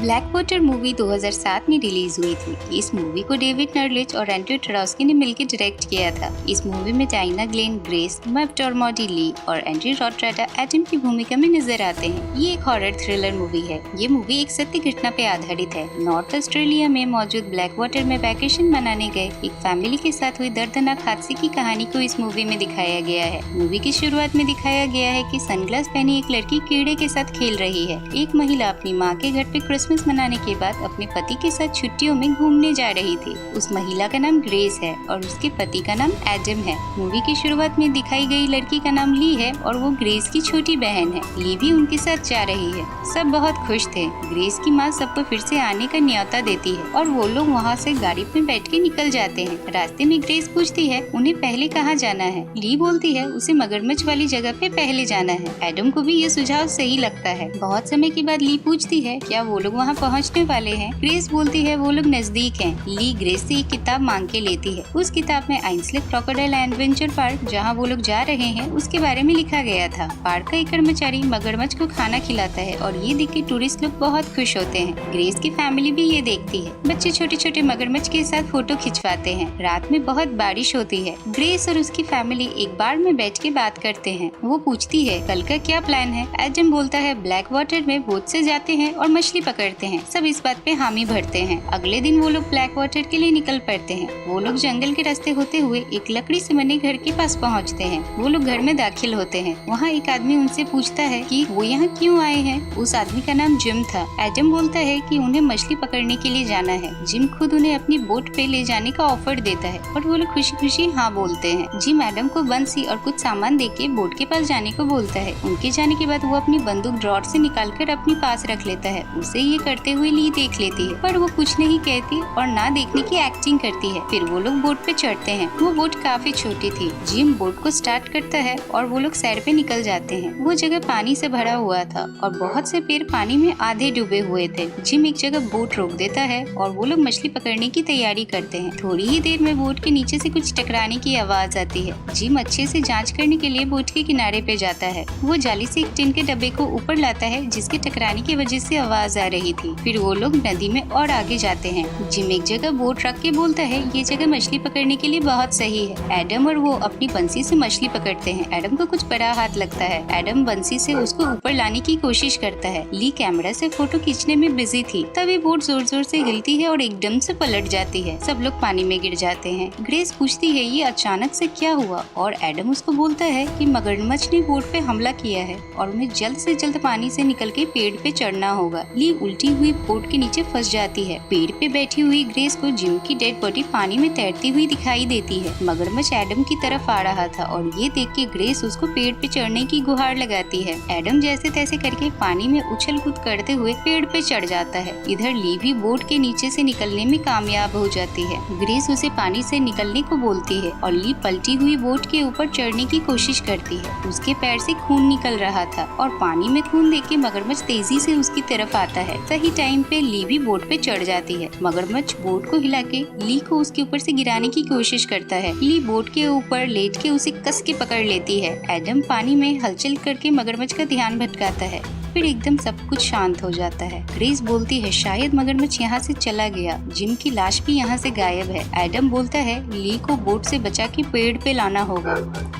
Black water movie 2007 में release हुई थी। इस मूवी को डेविड नर्लिच और एंड्रयू टरास्की ने मिलकर डायरेक्ट किया था। इस मूवी में डायना ग्लेन, ग्रेस मैकडर्मोट ली और एंड्री रॉटराटा एडम की भूमिका में नजर आते हैं। ये एक हॉरर थ्रिलर मूवी है। ये मूवी एक सत्य घटना पे आधारित है। नॉर्थ ऑस्ट्रेलिया में मौजूद ब्लैक वाटर में वैकेशन मनाने गए एक फैमिली के साथ हुई दर्दनाक हादसे की कहानी को इस मूवी में दिखाया गया है। मूवी की शुरुआत में दिखाया गया है कि सनग्लास पहनी एक लड़की कीड़े के साथ खेल रही है। एक महिला अपनी माँ के घर पे क्रिसमस मनाने के बाद अपने पति के साथ छुट्टियों में घूमने जा रही थी। उस महिला का नाम ग्रेस है और उसके पति का नाम एडम है। मूवी की शुरुआत में दिखाई गई लड़की का नाम ली है और वो ग्रेस की छोटी बहन है। ली भी उनके साथ जा रही है। सब बहुत खुश थे। ग्रेस की माँ सबको फिर से आने का न्योता देती है और वो लोग वहाँ से गाड़ी में बैठ के निकल जाते हैं। रास्ते में ग्रेस पूछती है उन्हें पहले कहाँ जाना है। ली बोलती है उसे मगरमच्छ वाली जगह पे पहले जाना है। एडम को भी ये सुझाव सही लगता है। बहुत समय के बाद ली पूछती है क्या वो लोग वहाँ पहुँचने वाले हैं। ग्रेस बोलती है वो लोग नजदीक हैं। ली ग्रेस से एक किताब मांग के लेती है। उस किताब में आइंसले क्रोकोडाइल एडवेंचर पार्क जहाँ वो लोग जा रहे हैं उसके बारे में लिखा गया था। पार्क का एक कर्मचारी मगरमच्छ को खाना खिलाता है और ये देख के टूरिस्ट लोग बहुत खुश होते हैं। ग्रेस की फैमिली भी ये देखती है। बच्चे छोटे छोटे मगरमच्छ के साथ फोटो खिंचवाते हैं। रात में बहुत बारिश होती है। ग्रेस और उसकी फैमिली एक बार में बैठ के बात करते हैं। वो पूछती है कल का क्या प्लान है। एडम बोलता है ब्लैक वाटर में बोट से जाते हैं और मछली पकड़ते हैं। सब इस बात पे हामी भरते हैं। अगले दिन वो लोग ब्लैक वाटर के लिए निकल पड़ते हैं। वो लोग जंगल के रास्ते होते हुए एक लकड़ी से बने घर के पास पहुंचते हैं। वो लोग घर में दाखिल होते हैं। वहाँ एक आदमी उनसे पूछता है कि वो यहाँ क्यों आए हैं। उस आदमी का नाम जिम था। एडम बोलता है कि उन्हें मछली पकड़ने के लिए जाना है। जिम खुद उन्हें अपनी बोट पे ले जाने का ऑफर देता है और वो लोग खुशी खुशी हाँ बोलते हैं। जिम एडम को बंसी और कुछ सामान देके बोट के पास जाने को बोलता है। उनके जाने के बाद वो अपनी बंदूक ड्रॉर से निकाल कर अपने पास रख लेता है। उसे ये करते हुए ली देख लेती है पर वो कुछ नहीं कहती और ना देखने की एक्टिंग करती है। फिर वो लोग बोट पे चढ़ते हैं। वो बोट काफी छोटी थी। जिम बोट को स्टार्ट करता है और वो लोग सैर पे निकल जाते हैं। वो जगह पानी से भरा हुआ था और बहुत से पेड़ पानी में आधे डूबे हुए थे। जिम एक जगह बोट रोक देता है और वो लोग मछली पकड़ने की तैयारी करते हैं। थोड़ी ही देर में बोट के नीचे से कुछ टकराने की आवाज आती है। जिम अच्छे से जांच करने के लिए बोट के किनारे पे जाता है। वो जाली से एक टिन के डब्बे को ऊपर लाता है जिसके टकराने की वजह से आवाज आ रही थी। फिर वो लोग नदी में और आगे जाते हैं। जिम एक जगह बोट रख के बोलता है ये जगह मछली पकड़ने के लिए बहुत सही है। एडम और वो अपनी बंसी से मछली पकड़ते हैं। एडम को कुछ बड़ा हाथ लगता है। एडम बंसी से उसको ऊपर लाने की कोशिश करता है। ली कैमरा से फोटो खींचने में बिजी थी। तभी बोट जोर जोर से हिलती है और एकदम से पलट जाती है। सब लोग पानी में गिर जाते हैं। ग्रेस पूछती है ये अचानक से क्या हुआ और एडम उसको बोलता है कि मगरमच्छ ने बोट पे हमला किया है और उन्हें जल्द से जल्द पानी से निकल के पेड़ पे चढ़ना होगा। ली उल्टी हुई बोट के नीचे फंस जाती है। पेड़ पे बैठी हुई ग्रेस को जिम की डेड बॉडी पानी में तैरती हुई दिखाई देती है। मगरमच्छ एडम की तरफ आ रहा था और ये देख के ग्रेस उसको पेड़ पे चढ़ने की गुहार लगाती है। एडम जैसे तैसे करके पानी में उछल कूद करते हुए पेड़ पे चढ़ जाता है। इधर ली भी बोट के नीचे से निकलने में कामयाब हो जाती है। ग्रेस उसे पानी से निकलने को बोलती है और ली पलटी हुई बोट के ऊपर चढ़ने की कोशिश करती है। उसके पैर से खून निकल रहा था और पानी में खून देख के मगरमच्छ तेजी से उसकी तरफ आता है। सही टाइम पे ली भी बोट पे चढ़ जाती है। मगरमच्छ बोट को हिला के ली को उसके ऊपर से गिराने की कोशिश करता है। ली बोट के ऊपर लेट के उसे कस के पकड़ लेती है। एडम पानी में हलचल करके मगरमच्छ का ध्यान भटकाता है। फिर एकदम सब कुछ शांत हो जाता है। ग्रेस बोलती है शायद मगरमच्छ यहाँ से चला गया। जिम की लाश भी यहाँ से गायब है। एडम बोलता है ली को बोट से बचा के पेड़ पे लाना होगा।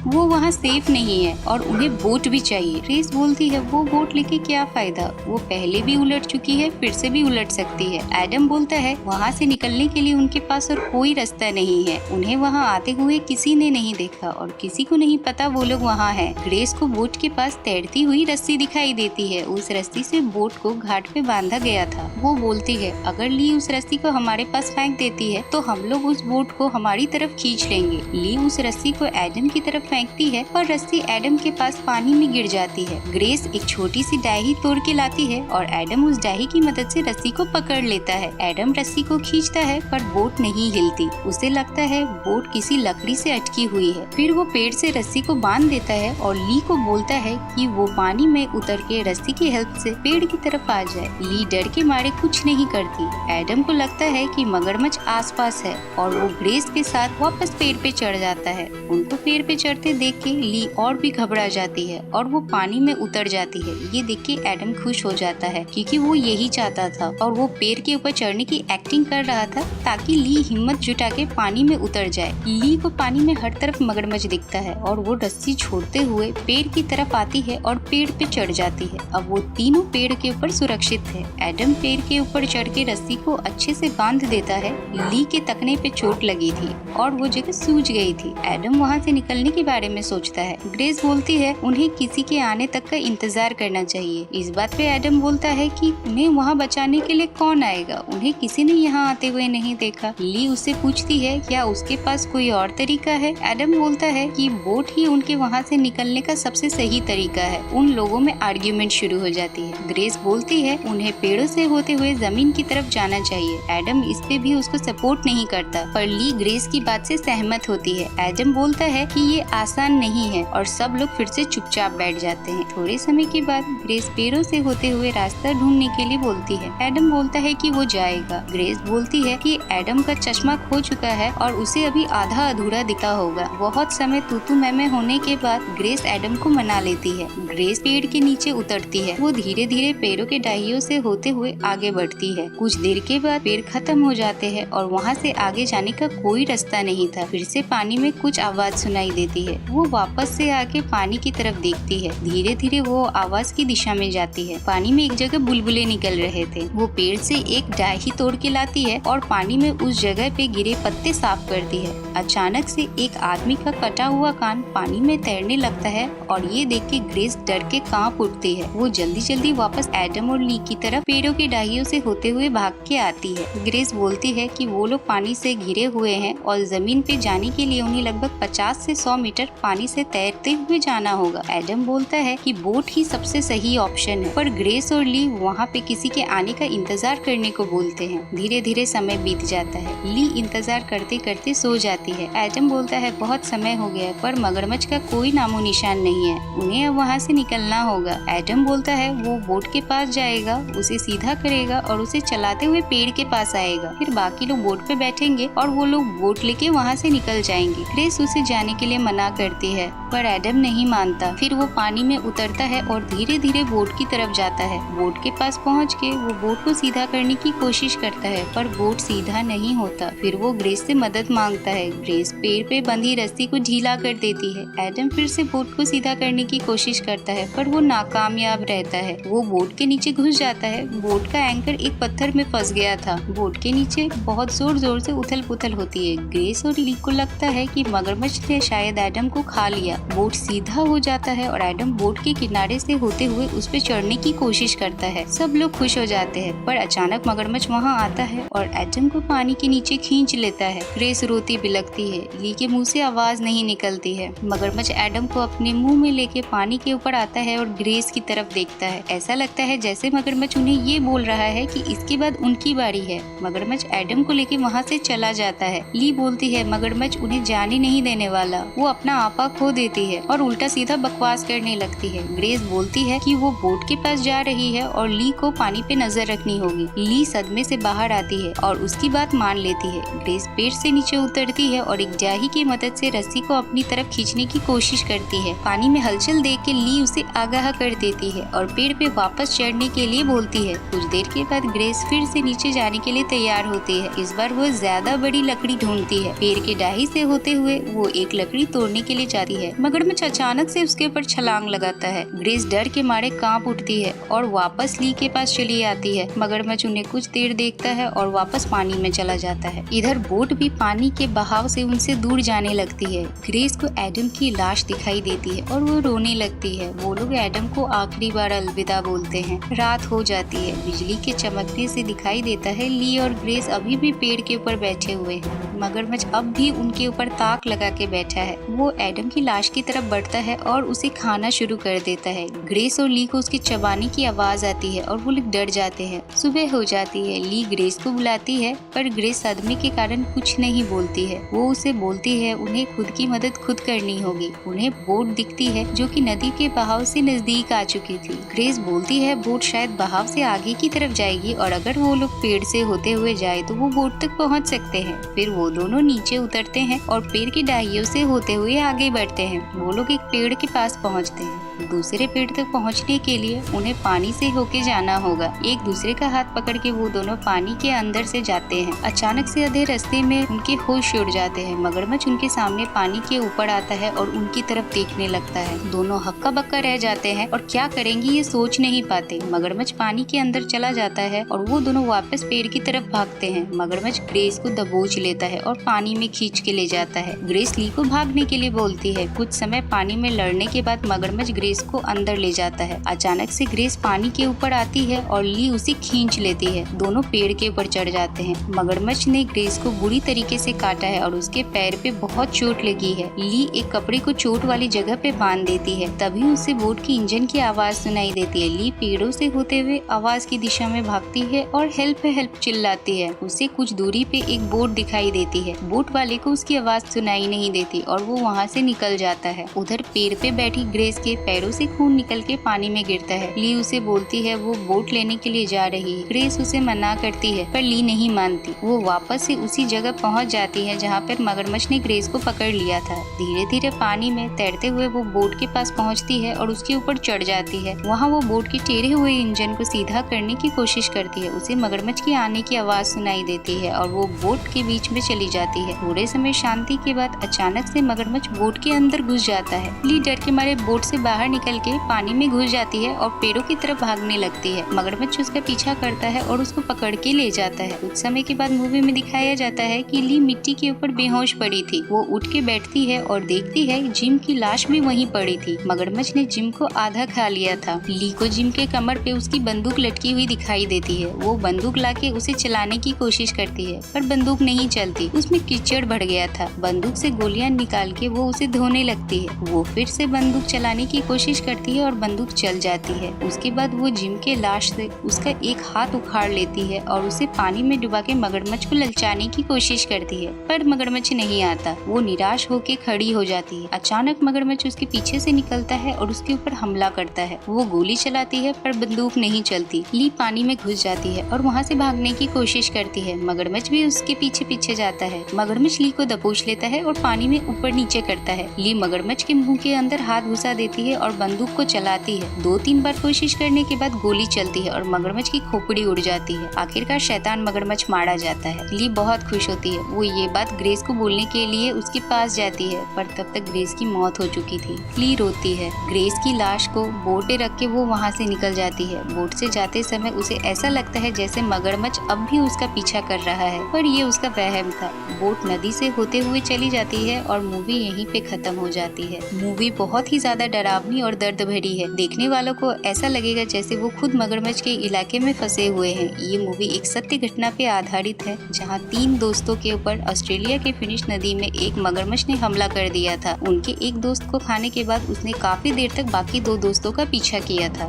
वो वहाँ सेफ नहीं है और उन्हें बोट भी चाहिए। ग्रेस बोलती है वो बोट लेके क्या फायदा, वो पहले भी उलट चुकी है, फिर से भी उलट सकती है। एडम बोलता है वहाँ से निकलने के लिए उनके पास और कोई रास्ता नहीं है। उन्हें वहाँ आते हुए किसी ने नहीं देखा और किसी को नहीं पता वो लोग वहाँ हैं। ग्रेस को बोट के पास तैरती हुई रस्सी दिखाई देती है। उस रस्सी से बोट को घाट पे बांधा गया था। वो बोलती है अगर ली उस रस्सी को हमारे पास फेंक देती है तो हम लोग उस बोट को हमारी तरफ खींच लेंगे। ली उस रस्सी को एडम की तरफ फेंकती है और रस्सी एडम के पास पानी में गिर जाती है। ग्रेस एक छोटी सी डायही तोड़ के लाती है और एडम उस डायही की मदद से रस्सी को पकड़ लेता है। एडम रस्सी को खींचता है पर बोट नहीं हिलती। उसे लगता है बोट किसी लकड़ी से अटकी हुई है। फिर वो पेड़ से रस्सी को बांध देता है और ली को बोलता है कि वो पानी में उतर के रस्सी रस्सी की हेल्प से पेड़ की तरफ आ जाए। ली डर के मारे कुछ नहीं करती। एडम को लगता है कि मगरमच्छ आसपास है और वो ग्रेस के साथ वापस पेड़ पे चढ़ जाता है। उनको पेड़ पे चढ़ते देख के ली और भी घबरा जाती है और वो पानी में उतर जाती है। ये देख के एडम खुश हो जाता है क्योंकि वो यही चाहता था और वो पेड़ के ऊपर चढ़ने की एक्टिंग कर रहा था ताकि ली हिम्मत जुटा के पानी में उतर जाए। ली को पानी में हर तरफ मगरमच्छ दिखता है और वो रस्सी छोड़ते हुए पेड़ की तरफ आती है और पेड़ पे चढ़ जाती है। अब वो तीनों पेड़ के ऊपर सुरक्षित है। एडम पेड़ के ऊपर चढ़ के रस्सी को अच्छे से बांध देता है। ली के तकने पे चोट लगी थी और वो जगह सूज गई थी। एडम वहाँ से निकलने के बारे में सोचता है। ग्रेस बोलती है उन्हें किसी के आने तक का इंतजार करना चाहिए। इस बात पे एडम बोलता है कि उन्हें वहाँ बचाने के लिए कौन आएगा, उन्हें किसी ने यहाँ आते हुए नहीं देखा। ली उससे पूछती है क्या उसके पास कोई और तरीका है। एडम बोलता है कि बोट ही उनके वहाँ से निकलने का सबसे सही तरीका है। उन लोगों में आर्ग्यूमेंट शुरू हो जाती है। ग्रेस बोलती है उन्हें पेड़ों से होते हुए जमीन की तरफ जाना चाहिए। एडम इस पे भी उसको सपोर्ट नहीं करता पर ली ग्रेस की बात से सहमत होती है। एडम बोलता है कि ये आसान नहीं है और सब लोग फिर से चुपचाप बैठ जाते हैं। थोड़े समय के बाद ग्रेस पेड़ों से होते हुए रास्ता ढूंढने के लिए बोलती है। एडम बोलता है कि वो जाएगा। ग्रेस बोलती है कि एडम का चश्मा खो चुका है और उसे अभी आधा अधूरा दिखा होगा। बहुत समय तू मैं होने के बाद ग्रेस एडम को मना लेती है। ग्रेस पेड़ के नीचे उतरती है। वो धीरे धीरे पेड़ों के डाहियों से होते हुए आगे बढ़ती है। कुछ देर के बाद पेड़ खत्म हो जाते हैं और वहाँ से आगे जाने का कोई रास्ता नहीं था। फिर से पानी में कुछ आवाज सुनाई देती है। वो वापस से आके पानी की तरफ देखती है। धीरे धीरे वो आवाज की दिशा में जाती है। पानी में एक जगह बुलबुले निकल रहे थे। वो पेड़ से एक डाही तोड़ के लाती है और पानी में उस जगह पे गिरे पत्ते साफ करती है। अचानक से एक आदमी का कटा हुआ कान पानी में तैरने लगता है और ये देख के ग्रेस डर के कांप उठती है। वो जल्दी जल्दी वापस एडम और ली की तरफ पेड़ों की डाहियों से होते हुए भाग के आती है। ग्रेस बोलती है कि वो लोग पानी से घिरे हुए हैं और जमीन पे जाने के लिए उन्हें लगभग 50 से 100 मीटर पानी से तैरते हुए जाना होगा। एडम बोलता है कि बोट ही सबसे सही ऑप्शन है पर ग्रेस और ली वहाँ पे किसी के आने का इंतजार करने को बोलते हैं। धीरे धीरे समय बीत जाता है। ली इंतजार करते करते सो जाती है। एडम बोलता है बहुत समय हो गया पर मगरमच्छ का कोई नामो निशान नहीं है, उन्हें अब वहाँ से निकलना होगा। एडम बोलता है वो बोट के पास जाएगा, उसे सीधा करेगा और उसे चलाते हुए पेड़ के पास आएगा। फिर बाकी लोग बोट पे बैठेंगे और वो लोग बोट लेके वहाँ से निकल जाएंगे। ग्रेस उसे जाने के लिए मना करती है पर एडम नहीं मानता। फिर वो पानी में उतरता है और धीरे धीरे बोट की तरफ जाता है। बोट के पास पहुँच के वो बोट को सीधा करने की कोशिश करता है पर बोट सीधा नहीं होता। फिर वो ग्रेस से मदद मांगता है। ग्रेस पेड़ पे बंधी रस्सी को ढीला कर देती है। एडम फिर से बोट को सीधा करने की कोशिश करता है पर वो नाकामयाब रहता है। वो बोट के नीचे घुस जाता है। बोट का एंकर एक पत्थर में फंस गया था। बोट के नीचे बहुत जोर जोर से उथल पुथल होती है। ग्रेस और ली को लगता है कि मगरमच्छ ने शायद एडम को खा लिया। बोट सीधा हो जाता है और एडम बोट के किनारे से होते हुए उस पे चढ़ने की कोशिश करता है। सब लोग खुश हो जाते हैं पर अचानक मगरमच्छ वहाँ आता है और एडम को पानी के नीचे खींच लेता है। ग्रेस रोती बिलखती है। ली के मुंह से आवाज नहीं निकलती है। मगरमच्छ एडम को अपने मुंह में लेके पानी के ऊपर आता है और ग्रेस की तरफ देखता है। ऐसा लगता है जैसे मगरमच्छ उन्हें ये बोल रहा है कि इसके बाद उनकी बारी है। मगरमच्छ एडम को लेके वहाँ से चला जाता है। ली बोलती है मगरमच्छ उन्हें जाने नहीं देने वाला। वो अपना आपा खो देती है और उल्टा सीधा बकवास करने लगती है। ग्रेस बोलती है कि वो बोट के पास जा रही है और ली को पानी पे नजर रखनी होगी। ली सदमे से बाहर आती है और उसकी बात मान लेती है। ग्रेस पेड़ से नीचे उतरती है और एक जाही की मदद से रस्सी को अपनी तरफ खींचने की कोशिश करती है। पानी में हलचल देख के ली उसे आगाह कर देती है और पेड़ पे वापस चढ़ने के लिए बोलती है। कुछ देर के बाद ग्रेस फिर से नीचे जाने के लिए तैयार होती है। इस बार वो ज्यादा बड़ी लकड़ी ढूंढती है। पेड़ के डाही से होते हुए वो एक लकड़ी तोड़ने के लिए जाती है। मगरमच्छ अचानक से उसके ऊपर छलांग लगाता है। ग्रेस डर के मारे कांप उठती है और वापस ली के पास चली आती है। मगरमच्छ उन्हें कुछ देर देखता है और वापस पानी में चला जाता है। इधर बोट भी पानी के बहाव से उनसे दूर जाने लगती है। ग्रेस को एडम की लाश दिखाई देती है और वो रोने लगती है। वो लोग एडम को आखिरी बार अलविदा बोलते हैं। रात हो जाती है। बिजली के चमकने से दिखाई देता है ली और ग्रेस अभी भी पेड़ के ऊपर बैठे हुए हैं। मगरमच्छ अब भी उनके ऊपर ताक लगा के बैठा है। वो एडम की लाश की तरफ बढ़ता है और उसे खाना शुरू कर देता है। ग्रेस और ली को उसके चबाने की आवाज आती है और वो लोग डर जाते हैं। सुबह हो जाती है। ली ग्रेस को बुलाती है पर ग्रेस सदमे के कारण कुछ नहीं बोलती है। वो उसे बोलती है उन्हें खुद की मदद खुद करनी होगी। उन्हें बोट दिखती है जो कि नदी के बहाव से नजदीक आ चुकी थी। ग्रेस बोलती है बोट शायद बहाव से आगे की तरफ जाएगी और अगर वो लोग पेड़ से होते हुए जाए तो वो बोट तक पहुंच सकते हैं। फिर वो दोनों नीचे उतरते हैं और पेड़ की डाहियों से होते हुए आगे बढ़ते हैं। वो लोग एक पेड़ के पास पहुंचते हैं। दूसरे पेड़ तक पहुंचने के लिए उन्हें पानी से होके जाना होगा। एक दूसरे का हाथ पकड़ के वो दोनों पानी के अंदर से जाते हैं। अचानक से आधे रास्ते में उनके होश उड़ जाते हैं। मगरमच्छ उनके सामने पानी के ऊपर आता है और उनकी तरफ देखने लगता है। दोनों हक्का बक्का रह जाते हैं और क्या करेंगी ये सोच नहीं पाते। मगरमच्छ पानी के अंदर चला जाता है और वो दोनों वापस पेड़ की तरफ भागते हैं। मगरमच्छ ग्रेस को दबोच लेता है और पानी में खींच के ले जाता है। ग्रेस ली को भागने के लिए बोलती है। कुछ समय पानी में लड़ने के बाद मगरमच्छ ग्रेस को अंदर ले जाता है। अचानक से ग्रेस पानी के ऊपर आती है और ली उसे खींच लेती है। दोनों पेड़ के ऊपर चढ़ जाते हैं। मगरमच्छ ने ग्रेस को बुरी तरीके से काटा है और उसके पैर पे बहुत चोट लगी है। ली एक कपड़े को चोट वाली जगह पे बांध देती है। तभी उसे बोट की इंजन की आवाज सुनाई देती है। ली पेड़ों से होते हुए आवाज की दिशा में भागती है और हेल्प चिल्लाती है। उसे कुछ दूरी पे एक बोट दिखाई देती है। बोट वाले को उसकी आवाज सुनाई नहीं देती और वो वहाँ से निकल जाता है। उधर पेड़ पे बैठी ग्रेस के पैरों से खून निकल के पानी में गिरता है। ली उसे बोलती है वो बोट लेने के लिए जा रही है। ग्रेस उसे मना करती है पर ली नहीं मानती। वो वापस से उसी जगह पहुंच जाती है जहाँ पर मगरमच्छ ने ग्रेस को पकड़ लिया था। धीरे धीरे पानी में तैरते हुए वो बोट के पास पहुँचती है और उसके ऊपर चढ़ जाती है। वहाँ वो बोट के टेढ़े हुए इंजन को सीधा करने की कोशिश करती है। उसे मगरमच्छ के आने की आवाज सुनाई देती है और वो बोट के बीच में चली जाती है। थोड़े समय शांति के बाद अचानक से मगरमच्छ बोट के अंदर घुस जाता है। ली डर के मारे बोट से बाहर निकल के पानी में घुस जाती है और पेड़ों की तरफ भागने लगती है। मगरमच्छ उसका पीछा करता है और उसको पकड़ के ले जाता है। कुछ समय के बाद मूवी में दिखाया जाता है कि ली मिट्टी के ऊपर बेहोश पड़ी थी। वो उठ के बैठती है और देखती है जिम की लाश भी वहीं पड़ी थी। मगरमच्छ ने जिम को आधा खा लिया था। ली को जिम के कमर पे उसकी बंदूक लटकी हुई दिखाई देती है। वो बंदूक लाके उसे चलाने की कोशिश करती है पर बंदूक नहीं चलती। उसमें कीचड़ बढ़ गया था। बंदूक से गोलियां निकाल के वो उसे धोने लगती है। वो फिर से बंदूक चलाने की कोशिश करती है और बंदूक चल जाती है। उसके बाद वो जिम के लाश से उसका एक हाथ उखाड़ लेती है और उसे पानी में डुबा के मगरमच्छ को ललचाने की कोशिश करती है पर मगरमच्छ नहीं आता। वो निराश होके खड़ी हो जाती है। अचानक मगरमच्छ उसके पीछे से निकलता है और उसके ऊपर हमला करता है। वो गोली चलाती है पर बंदूक नहीं चलती। ली पानी में घुस जाती है और वहाँ से भागने की कोशिश करती है। मगरमच्छ भी उसके पीछे पीछे जाता है। मगरमच्छ ली को दबोच लेता है और पानी में ऊपर नीचे करता है। ली मगरमच्छ के मुंह के अंदर हाथ घुसा देती है और बंदूक को चलाती है। 2-3 बार कोशिश करने के बाद गोली चलती है और मगरमच्छ की खोपड़ी उड़ जाती है। आखिरकार शैतान मगरमच्छ मारा जाता है। ली बहुत खुश होती है। वो ये बात ग्रेस को बोलने के लिए उसके पास जाती है पर तब तक ग्रेस की मौत हो चुकी थी। ली रोती है। ग्रेस की लाश को बोट पे रख के वो वहाँ से निकल जाती है। बोट से जाते समय उसे ऐसा लगता है जैसे मगरमच्छ अब भी उसका पीछा कर रहा है पर ये उसका वहम था। बोट नदी से होते हुए चली जाती है और मूवी यहीं पे खत्म हो जाती है। मूवी बहुत ही ज्यादा डरावनी और दर्द भरी है। देखने वालों को ऐसा लगेगा जैसे वो खुद मगरमच्छ के इलाके में फंसे हुए हैं। ये मूवी एक सत्य घटना पे आधारित है जहाँ 3 दोस्तों के ऊपर ऑस्ट्रेलिया के फिनिश नदी में एक मगरमच्छ ने हमला कर दिया था। उनके एक दोस्त को खाने के बाद उसने काफी देर तक बाकी 2 दोस्तों का पीछा किया था।